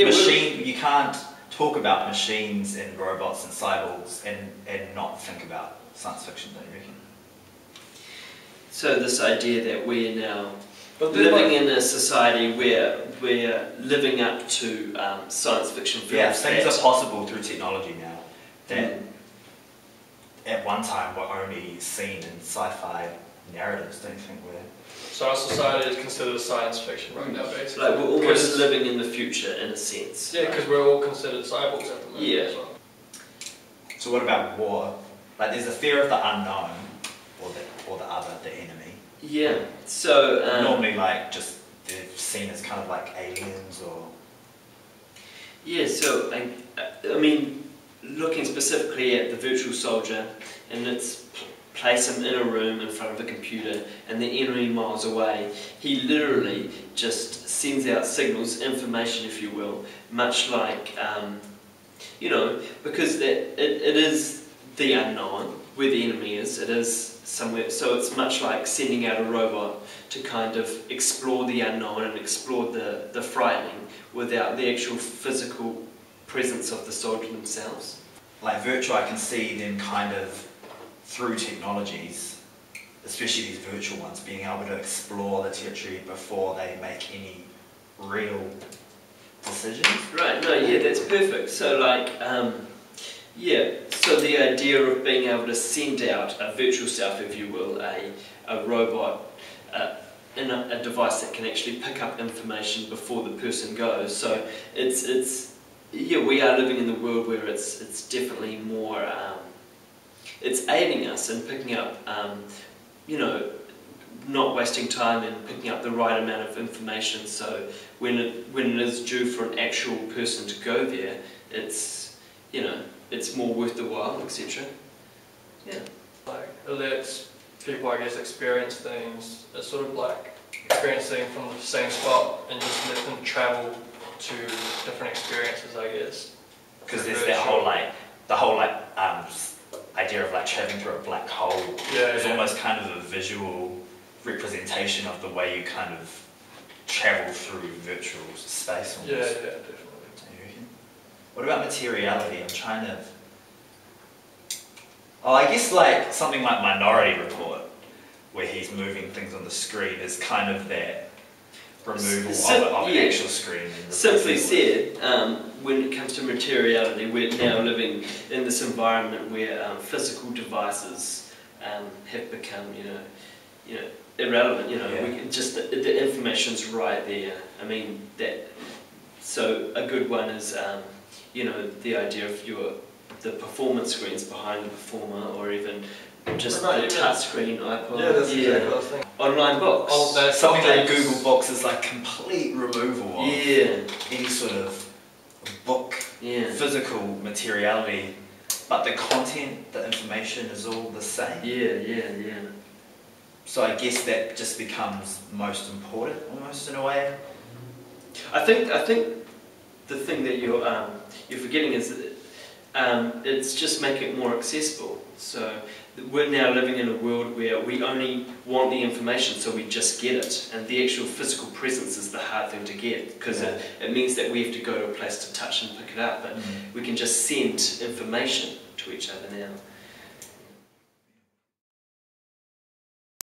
You can't talk about machines and robots and cyborgs and not think about science fiction, don't you reckon? So this idea that we are now living in a society where we're living up to science fiction films. Yeah, things are possible through technology now that at one time were only seen in sci-fi narratives, don't you think we're... So our society is considered science fiction right now, basically. Like we're almost living in the future in a sense. Yeah, because we're all considered cyborgs at the moment as well. So what about war? Like there's a fear of the unknown, or the other, the enemy. Yeah, so... normally like just they're seen as kind of like aliens or... Yeah, so I mean, looking specifically at the virtual soldier, and it's place him in a room in front of a computer and the enemy miles away, he literally just sends out signals, information if you will, much like, you know, because it is the unknown, where the enemy is, it is somewhere, so it's much like sending out a robot to kind of explore the unknown and explore the frightening without the actual physical presence of the soldier themselves. Like virtual, I can see them kind of, through technologies, especially these virtual ones, being able to explore the territory before they make any real decisions. Right, no, yeah, that's perfect. So like, yeah, so the idea of being able to send out a virtual self, if you will, a robot, in a device that can actually pick up information before the person goes. So it's yeah, we are living in the world where it's definitely more, it's aiding us in picking up, you know, not wasting time in picking up the right amount of information. So when it is due for an actual person to go there, it's, you know, it's more worth the while, etc. Yeah. Like it lets people, I guess, experience things. It's sort of like experiencing from the same spot and just let them travel to different experiences, I guess. Because there's that whole like, the whole like idea of like traveling through a black hole. Yeah, it's almost kind of a visual representation of the way you kind of travel through virtual space almost. Yeah, definitely. What about materiality? I'm trying to... Oh, I guess like something like Minority Report, where he's moving things on the screen, is kind of that removal of an actual screen. Simply said, when it comes to materiality, we're now living in this environment where physical devices have become, you know, irrelevant. You know, we can just the information's right there. I mean that. So a good one is, you know, the idea of the performance screens behind the performer, or even just the touch screen iPod. Yeah, that's exactly what I was thinking. Online books. Oh, something like Google Books is like complete removal of any sort of book, physical materiality, but the content, the information is all the same. Yeah. So I guess that just becomes most important, almost in a way. I think the thing that you're forgetting is that it's just making it more accessible. So we're now living in a world where we only want the information, so we just get it, and the actual physical presence is the hard thing to get, because it means that we have to go to a place to touch and pick it up, but we can just send information to each other now.